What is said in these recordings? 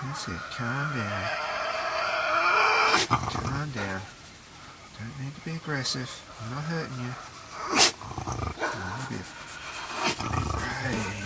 That's it. Calm down. Calm down. Don't need to be aggressive. I'm not hurting you. Be brave.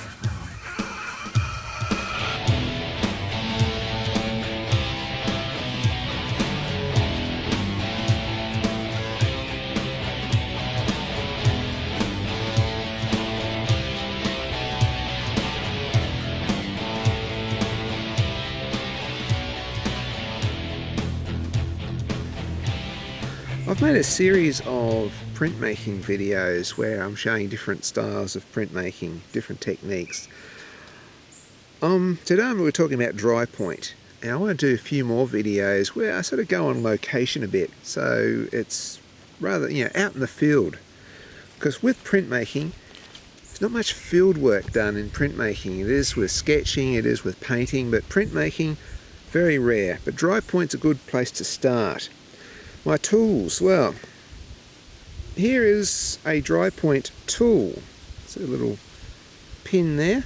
I've made a series of printmaking videos where I'm showing different styles of printmaking, different techniques. Today we're talking about dry point, and I want to do a few more videos where I sort of go on location a bit, so it's rather, out in the field. Because with printmaking, there's not much field work done in printmaking. It is with sketching, it is with painting, but printmaking, very rare. But dry point's a good place to start. My tools, well, here is a dry point tool. It's a little pin there.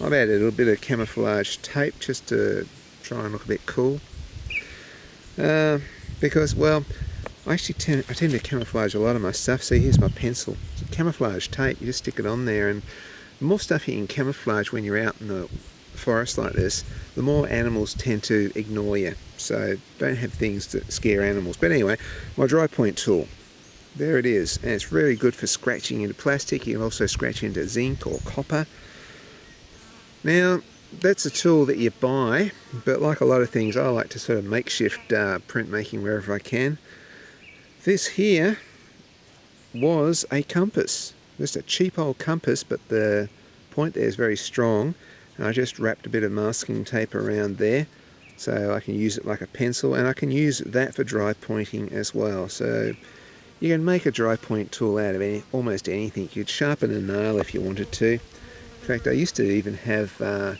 I've added a little bit of camouflage tape just to try and look a bit cool. Because, well, I tend to camouflage a lot of my stuff. See, here's my pencil. It's camouflage tape, you just stick it on there, and the more stuff you can camouflage when you're out in the forest like this, the more animals tend to ignore you. So don't have things that scare animals. But anyway, my dry point tool, there it is, and it's very good for scratching into plastic. You can also scratch into zinc or copper. Now that's a tool that you buy, but like a lot of things, I like to sort of makeshift printmaking wherever I can. This here was a compass, just a cheap old compass, but the point there is very strong. And I just wrapped a bit of masking tape around there so I can use it like a pencil, and I can use that for dry pointing as well. So you can make a dry point tool out of almost anything. You could sharpen a nail if you wanted to. In fact, I used to even have a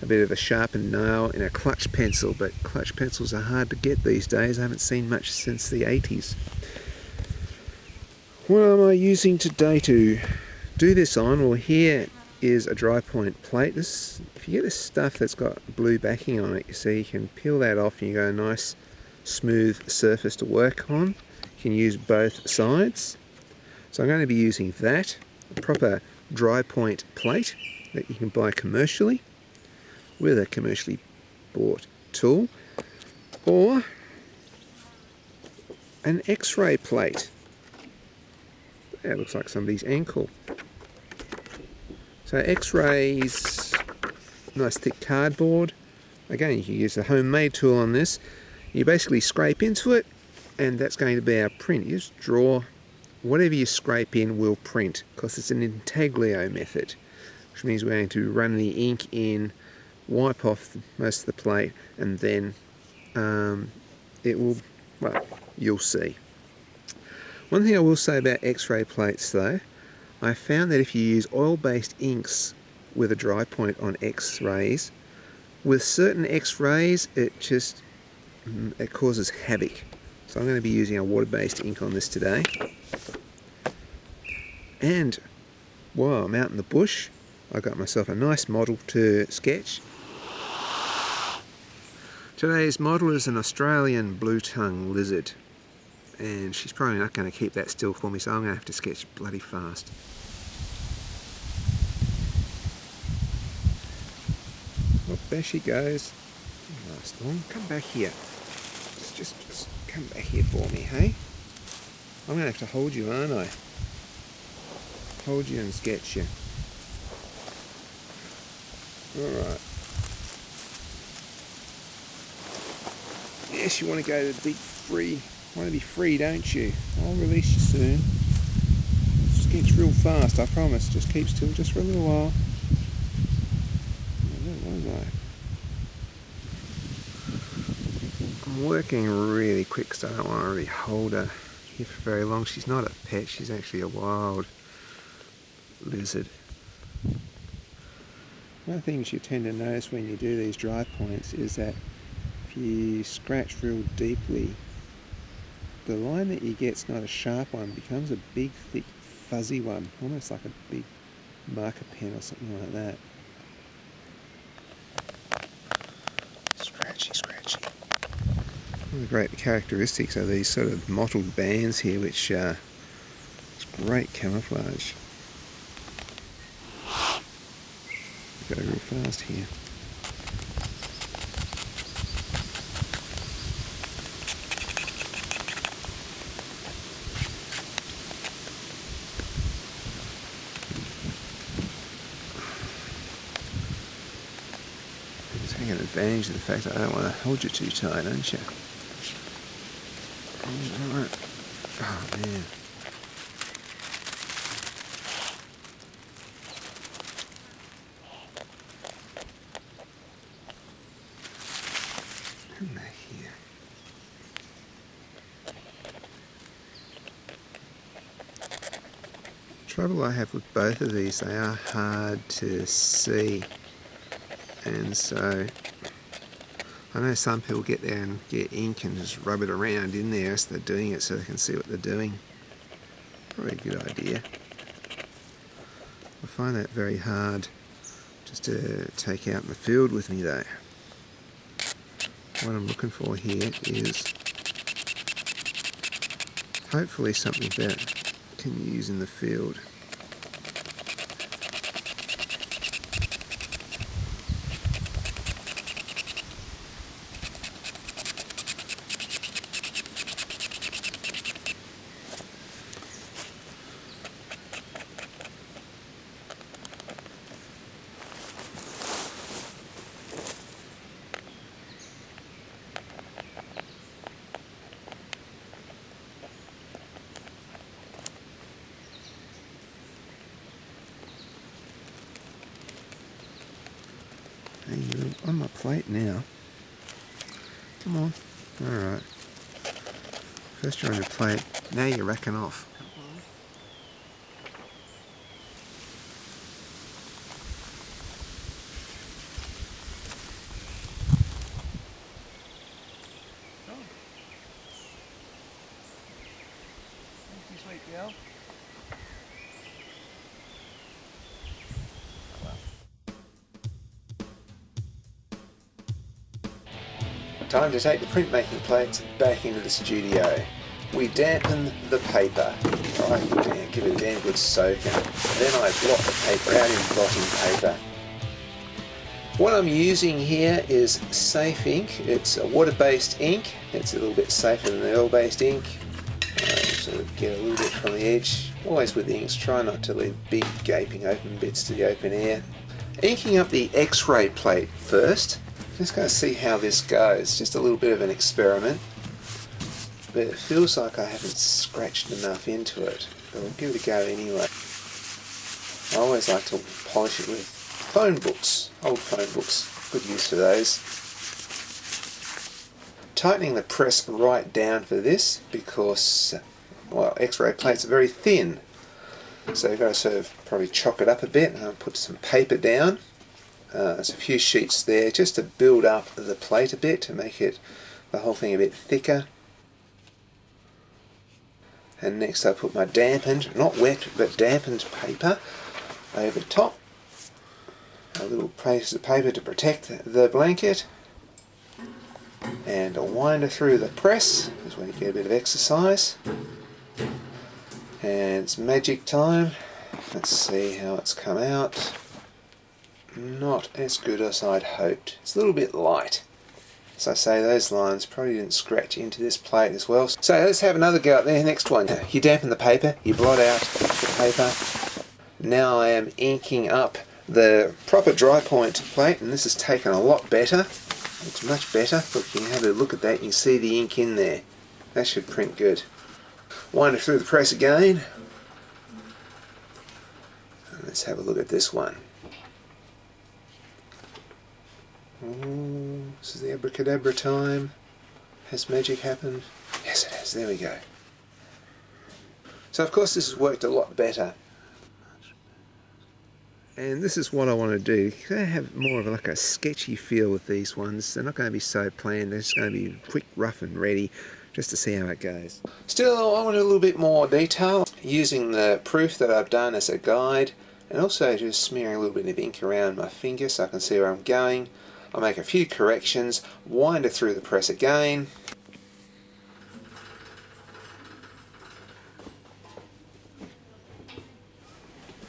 bit of a sharpened nail in a clutch pencil, but clutch pencils are hard to get these days. I haven't seen much since the 80s. What am I using today to do this on? Well, here is a dry point plate. This, if you get this stuff that's got blue backing on it, you see, you can peel that off and you got a nice smooth surface to work on. You can use both sides. So I'm going to be using that, a proper dry point plate that you can buy commercially with a commercially bought tool, or an X-ray plate. That looks like somebody's ankle. So X-rays, nice thick cardboard. Again, you can use a homemade tool on this. You basically scrape into it, and that's going to be our print. You just draw, whatever you scrape in will print, because it's an intaglio method, which means we're going to run the ink in, wipe off most of the plate, and then it will, well, you'll see. One thing I will say about X-ray plates though, I found that if you use oil-based inks with a dry point on X-rays, with certain X-rays it causes havoc. So I'm going to be using a water-based ink on this today. And while I'm out in the bush, I got myself a nice model to sketch. Today's model is an Australian blue-tongue lizard, and she's probably not going to keep that still for me, so I'm going to have to sketch bloody fast. Oh, there she goes. Last one. Come back here. Just come back here for me, hey? I'm going to have to hold you, aren't I? Hold you and sketch you. Alright. Yes, you want to go to the big free. Want to be free, don't you? I'll release you soon. Sketch real fast, I promise. Just keep still just for a little while. Where was I? I'm working really quick, so I don't want to really hold her here for very long. She's not a pet, she's actually a wild lizard. One of the things you tend to notice when you do these dry points is that if you scratch real deeply, the line that you get's not a sharp one, it becomes a big, thick, fuzzy one, almost like a big marker pen or something like that. One of the great characteristics are these sort of mottled bands here, which is great camouflage. Go real fast here. Taking advantage of the fact that I don't want to hold you too tight, don't you? Alright. Oh man. Come back here. Trouble I have with both of these, they are hard to see. And so I know some people get there and get ink and just rub it around in there as they're doing it so they can see what they're doing. Probably a good idea. I find that very hard just to take out in the field with me though. What I'm looking for here is hopefully something that I can use in the field. Hey, you're on my plate now. Come on. Alright. First you're on your plate, now you're racking off. Thank you, sweet girl. Time to take the printmaking plates back into the studio. We dampen the paper, right? Give it a damn good soak, and then I blot the paper out in blotting paper. What I'm using here is Safe Ink. It's a water-based ink. It's a little bit safer than the oil-based ink. Sort of get a little bit from the edge. Always with inks, try not to leave big gaping open bits to the open air. Inking up the X-ray plate first. Just going to see how this goes. Just a little bit of an experiment. But it feels like I haven't scratched enough into it. But we'll give it a go anyway. I always like to polish it with phone books. Old phone books. Good use for those. Tightening the press right down for this because, well, X-ray plates are very thin. So you've got to sort of probably chop it up a bit, and I'll put some paper down. There's a few sheets there just to build up the plate a bit, to make it the whole thing a bit thicker. And next I put my dampened, not wet, but dampened paper over the top. A little piece of paper to protect the blanket. And a winder through the press, is when you get a bit of exercise. And it's magic time. Let's see how it's come out. Not as good as I'd hoped. It's a little bit light. As I say, those lines probably didn't scratch into this plate as well. So let's have another go at the next one. You dampen the paper, you blot out the paper. Now I am inking up the proper dry point plate, and this has taken a lot better. Looks much better. Look, you can have a look at that, you can see the ink in there. That should print good. Wind it through the press again. And let's have a look at this one. Ooh, this is the abracadabra time. Has magic happened? Yes it has, there we go. So of course this has worked a lot better. And this is what I want to do. I have more of like a sketchy feel with these ones. They're not going to be so planned, they're just going to be quick, rough and ready, just to see how it goes. Still, I want a little bit more detail, using the proof that I've done as a guide, and also just smearing a little bit of ink around my finger so I can see where I'm going. I'll make a few corrections, wind it through the press again,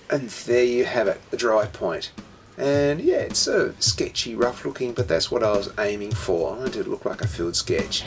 And there you have it, the dry point. And yeah, it's so sketchy, rough looking, but that's what I was aiming for. I wanted it to look like a field sketch.